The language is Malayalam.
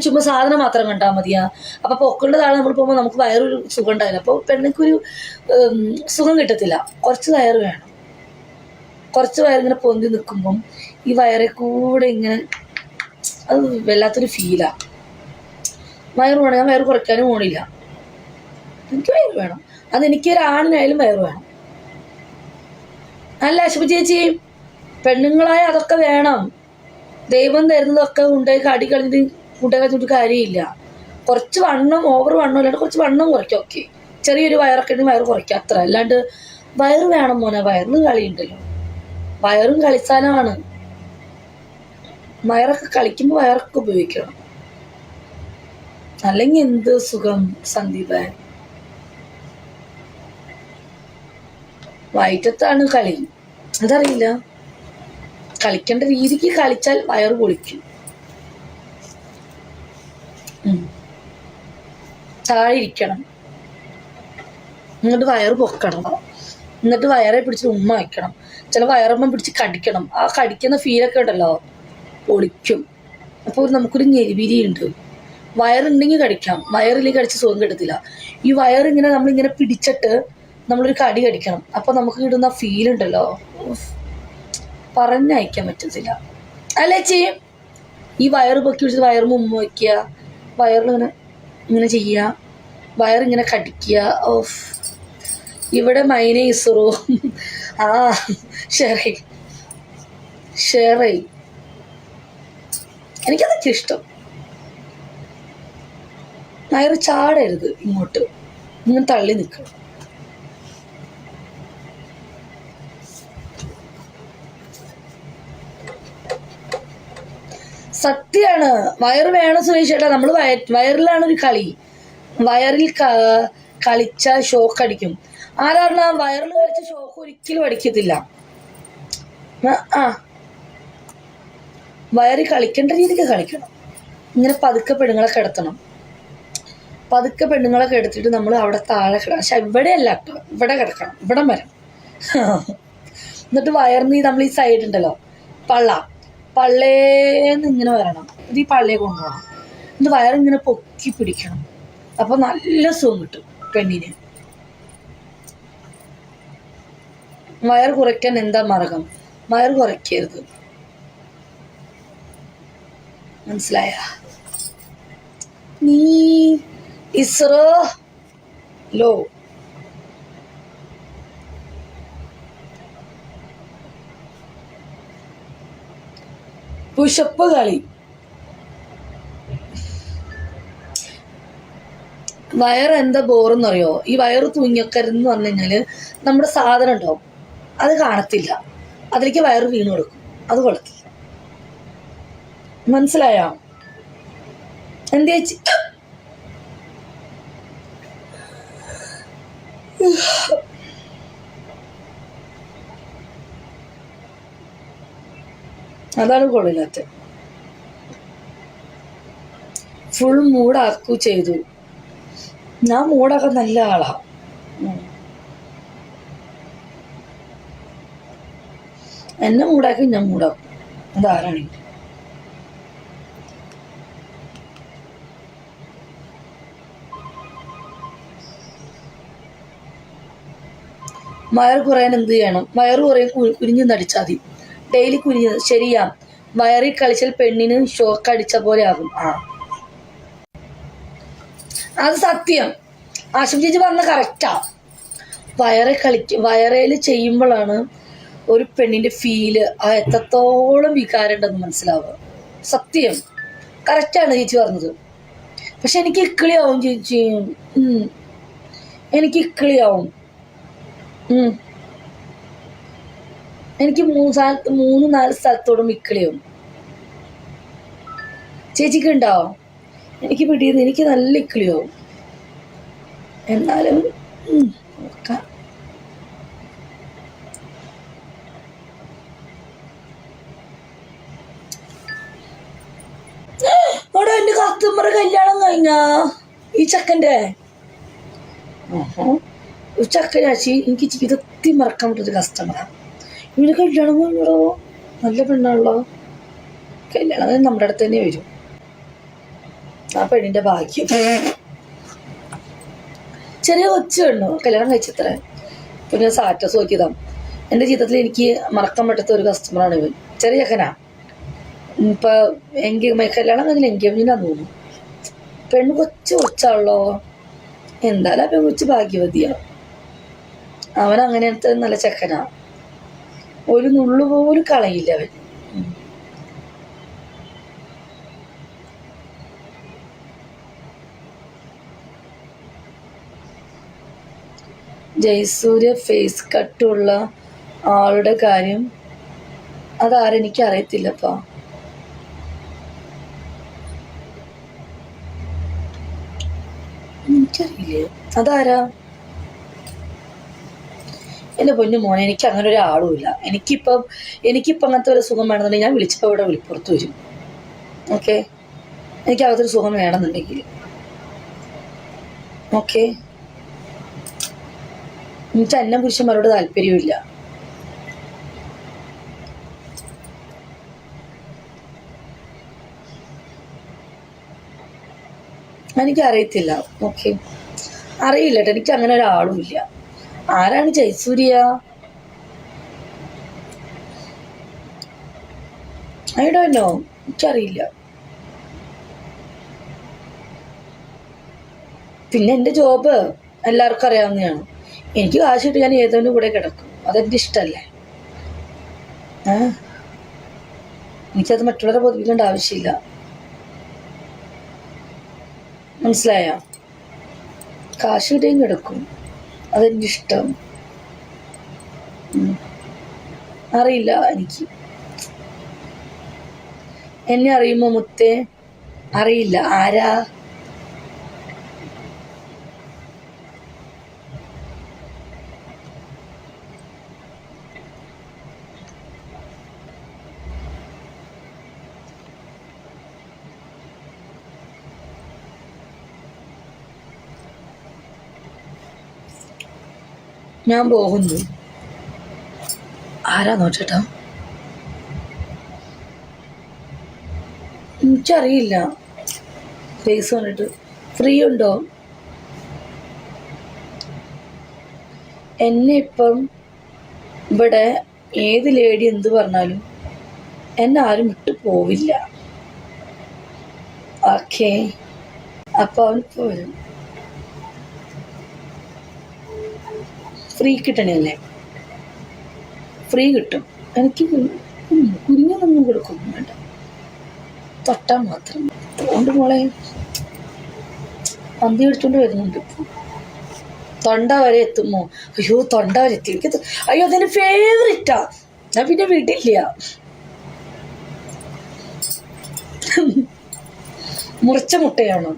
ചുമ്മാ സാധനം മാത്രം കണ്ടാൽ മതിയാ. അപ്പൊ പൊക്കളുടെ താഴെ നമ്മൾ പോകുമ്പോൾ നമുക്ക് വയറൊരു സുഖം ഉണ്ടാവില്ല. അപ്പോൾ പെണ്ണുക്കൊരു സുഖം കിട്ടത്തില്ല. കുറച്ച് വയറ് വേണം. കുറച്ച് വയറിങ്ങനെ പൊന്തി നിൽക്കുമ്പം ഈ വയറെ കൂടെ ഇങ്ങനെ അത് വല്ലാത്തൊരു ഫീലാ. വയറ് വേണം. ഞാൻ വയറ് കുറയ്ക്കാനും പോണില്ല. എനിക്ക് വയറ് വേണം. അതെനിക്കൊരു ആണിനായാലും വയറ് വേണം. അല്ല ശുഭ ചേച്ചി, പെണ്ണുങ്ങളായ അതൊക്കെ വേണം. ദൈവം തരുന്നതൊക്കെ ഉണ്ടായി കാടി കളഞ്ഞിട്ട് ഉണ്ടായി കളഞ്ഞിട്ട് കാര്യമില്ല. കുറച്ച് വണ്ണം, ഓവർ വണ്ണം അല്ലാണ്ട് കുറച്ച് വണ്ണം കുറയ്ക്കാം. ഓക്കെ, ചെറിയൊരു വയറൊക്കെ ഉണ്ടെങ്കിൽ വയറ് കുറയ്ക്കാം, അത്ര. അല്ലാണ്ട് വയറ് വേണം മോനെ. വയറിന് കളിയുണ്ടല്ലോ. വയറും കളിസ്ഥാനമാണ്. വയറൊക്കെ കളിക്കുമ്പോൾ വയറൊക്കെ ഉപയോഗിക്കണം. അല്ലെങ്കിൽ എന്ത് സുഖം സന്ദീപൻ. വയറ്റത്താണ് കളി. അതറിയില്ല. കളിക്കേണ്ട രീതിക്ക് കളിച്ചാൽ വയറ് പൊളിക്കും. താഴെ ഇരിക്കണം, എന്നിട്ട് വയറ് പൊക്കണം, എന്നിട്ട് വയറെ പിടിച്ച് ഉമ്മ വയ്ക്കണം. ചില വയറമ്മ പിടിച്ച് കടിക്കണം. ആ കടിക്കുന്ന ഫീലൊക്കെ ഉണ്ടല്ലോ, പൊളിക്കും. അപ്പോൾ നമുക്കൊരു ഞെരിവിരിയുണ്ട്. വയറുണ്ടെങ്കിൽ കടിക്കാം, വയറിലേക്ക് കടിച്ച് സുഖം കിട്ടത്തില്ല. ഈ വയറിങ്ങനെ നമ്മളിങ്ങനെ പിടിച്ചിട്ട് നമ്മളൊരു കടി കടിക്കണം. അപ്പോൾ നമുക്ക് കിട്ടുന്ന ഫീലുണ്ടല്ലോ, പറഞ്ഞയക്കാൻ പറ്റത്തില്ല. അല്ലേ ചെയ്യും. ഈ വയറ് പൊക്കി പിടിച്ചിട്ട് വയറ് മുമ്പ് വയ്ക്കുക, വയറിലിങ്ങനെ ഇങ്ങനെ ചെയ്യുക, വയറിങ്ങനെ കടിക്കുക. ഓഫ്, ഇവിടെ മൈനെ ഇസുറോ. ആ ഷെറി ഷെറി, എനിക്കതൊക്കെ ഇഷ്ടം. വയറ് ചാടരുത്, ഇങ്ങോട്ട് ഇങ്ങനെ തള്ളി നിൽക്കണം. സത്യമാണ്, വയറ് വേണം സുരേഷേട്ടാ. നമ്മൾ വയറിലാണ് ഒരു കളി. വയറിൽ കളിച്ചാൽ ഷോക്ക് അടിക്കും. ആരാണ് വയറിൽ കളിച്ച ഷോക്ക് ഒരിക്കലും അടിക്കത്തില്ല. വയറിൽ കളിക്കേണ്ട രീതിക്ക് കളിക്കണം. ഇങ്ങനെ പതുക്കെ പെണ്ണുങ്ങളെ കിടത്തണം. പതുക്കെ പെണ്ണുങ്ങളെ കിടത്തിട്ട് നമ്മൾ അവിടെ താഴെ കിടക്കണം. പക്ഷെ ഇവിടെയല്ല കേട്ടോ, ഇവിടെ കിടക്കണം, ഇവിടെ വരണം. എന്നിട്ട് വയറിന് നമ്മൾ ഈ സൈഡ് ഉണ്ടല്ലോ, പള്ളേന്ന് ഇങ്ങനെ വരണം. ഇത് ഈ പള്ളയെ കൊണ്ടുപോകണം. എന്നിട്ട് വയറിങ്ങനെ പൊക്കി പിടിക്കണം. അപ്പൊ നല്ല സുഖം കിട്ടും പെണ്ണിന്. വയർ കുറയ്ക്കാൻ എന്താ മാർഗം? വയർ കുറയ്ക്കരുത്, മനസ്സിലായ? നീ ഇസ്രോ ലോ പുഷപ്പ് കളി. വയറ് എന്താ ബോറെന്നറിയോ? ഈ വയറ് തൂങ്ങിക്കരുന്ന് പറഞ്ഞു കഴിഞ്ഞാല് നമ്മുടെ സാധനം ഉണ്ടാവും, അത് കാണത്തില്ല. അതിലേക്ക് വയറ് വീണ് കൊടുക്കും, അത് കൊള്ളത്തില്ല. മനസ്സിലായോ? എന്താ ചേച്ചി? അതാണ് കൊള്ളില്ലാത്ത. ഫുൾ മൂടാക്കു ചെയ്തു. ഞാൻ മൂടാക്കാൻ നല്ല ആളാ. എന്നെ മൂടാക്കി ഞാൻ മൂടാക്കും, അതാരാണെങ്കിൽ. വയറ് കുറയാൻ എന്ത് ചെയ്യണം? വയറ് കുറയാൻ കുനിഞ്ഞു നടിച്ചാൽ മതി. ഡെയിലി കുനിഞ്ഞ്. ശരിയാ, വയറിൽ കളിച്ചാൽ പെണ്ണിന് ഷോക്ക് അടിച്ച പോലെ ആകും. അത് സത്യം. ആശുപത്രി ചേച്ചി പറഞ്ഞ കറക്റ്റാ. വയറേല് ചെയ്യുമ്പോഴാണ് ഒരു പെണ്ണിന്റെ ഫീല്, ആ എത്രത്തോളം വികാരം ഉണ്ടെന്ന് മനസ്സിലാവുക. സത്യം, കറക്റ്റാണ് ചേച്ചി പറഞ്ഞത്. പക്ഷെ എനിക്ക് ഇക്കിളിയാവും ചേച്ചി, എനിക്ക് ഇക്കിളിയാവും. എനിക്ക് 3-4 സ്ഥലത്തോടും ഇക്കിളിയാവും. ചേച്ചിക്ക് ഉണ്ടാവും? എനിക്ക് പിടിയത് എനിക്ക് നല്ല ഇക്കിളിയാവും. എന്നാലും അവിടെ എന്റെ കസ്റ്റമർ കല്യാണം കഴിഞ്ഞാ ഈ ചക്കൻ്റെ ചക്കരാശി. എനിക്ക് ജീവിതത്തിൽ മറക്കാൻ പറ്റൊരു കസ്റ്റമറാണ്. ഇവന് കല്യാണം കഴിഞ്ഞോ? നല്ല പെണ്ണാണല്ലോ. കല്യാണം നമ്മുടെ അടുത്ത് തന്നെ വരും. ആ പെണ്ണിന്റെ ഭാഗ്യം. ചെറിയ കൊച്ചു പെണ്ണു കല്യാണം കഴിച്ചത്ര. പിന്നെ സ്റ്റാറ്റസ് നോക്കിയതാ. എൻ്റെ ജീവിതത്തിൽ എനിക്ക് മറക്കാൻ പറ്റാത്ത ഒരു കസ്റ്റമറാണ് ഇവൻ. ചെറിയ ചെക്കനാ. ഇപ്പൊ കല്യാണം കഴിഞ്ഞാൽ എൻഗേജ്മെന്റിനാന്ന് തോന്നുന്നു. പെണ്ണ് കൊച്ചാണല്ലോ. എന്തായാലും ആ പെൺകൊച്ച് ഭാഗ്യവതിയാ. അവൻ അങ്ങനത്തെ നല്ല ചെക്കനാ. ഒരു നുള്ളു പോലും കളയില്ല അവൻ. ജയസൂര്യ ഫേസ് കട്ടുള്ള ആളുടെ കാര്യം അതാരെനിക്ക് അറിയത്തില്ലപ്പാ. എനിക്കറിയില്ലേ അതാരാ. എൻ്റെ പൊന്നു മോനെ, എനിക്ക് അങ്ങനെ ഒരാളുമില്ല. എനിക്കിപ്പം അങ്ങനത്തെ ഒരു സുഖം വേണമെന്നുണ്ടെങ്കിൽ ഞാൻ വിളിച്ചപ്പോൾ ഇവിടെ വിളിപ്പുറത്ത് വരും. ഓക്കെ, എനിക്ക് അകത്തൊരു സുഖം വേണമെന്നുണ്ടെങ്കിൽ. ഓക്കെ, എനിക്ക് അന്യ പുരുഷന്മാരോട് താല്പര്യമില്ല. എനിക്കറിയത്തില്ല. ഓക്കെ, അറിയില്ല കേട്ടോ. എനിക്ക് അങ്ങനെ ഒരാളും ഇല്ല. ആരാണ് ജയസൂര്യ? I don't know. എനിക്കറിയില്ല. പിന്നെ എൻ്റെ ജോബ് എല്ലാവർക്കും അറിയാവുന്നതാണ്. എനിക്ക് കാശ് കിട്ടി ഞാൻ ഏതോൻ്റെ കൂടെ കിടക്കും. അതെൻ്റെ ഇഷ്ടമല്ലേ. എനിക്കത് മറ്റുള്ളവരെ ബോധിപ്പിക്കേണ്ട ആവശ്യമില്ല. മനസ്സിലായോ? കാശ് കിട്ടിയും കിടക്കും. അതെൻ്റെ ഇഷ്ടം. അറിയില്ല എനിക്ക്. എന്നെ അറിയുമോ മുത്തേ? അറിയില്ല. ആരാ? ഞാൻ പോകുന്നു. ആരാ നോച്ചേട്ടാ? എനിക്കറിയില്ല. ഫേസ് കണ്ടിട്ട്. ഫ്രീ ഉണ്ടോ? എന്നെ ഇപ്പം ഇവിടെ ഏത് ലേഡി എന്ത് പറഞ്ഞാലും എന്നെ ആരും വിട്ടു പോവില്ല. ഓക്കെ, അപ്പോൾ അവനിപ്പോൾ വരും. ഫ്രീ കിട്ടണല്ലേ? ഫ്രീ കിട്ടും. എനിക്ക് കുഞ്ഞൊന്നും കൊടുക്കൊന്നും വേണ്ട. തൊട്ടാൽ മാത്രം. അതുകൊണ്ട് മോളെ പന്തി എടുത്തോണ്ട് വരുന്നുണ്ട്. ഇപ്പം തൊണ്ട വരെ എത്തുമോ? അയ്യോ, തൊണ്ട വരെ എത്തി. എനിക്ക് അയ്യോ അതെന്റെ ഫേവറേറ്റാ. ഞാൻ പിന്നെ വിടില്ല. മുറിച്ച മുട്ടയാണോ?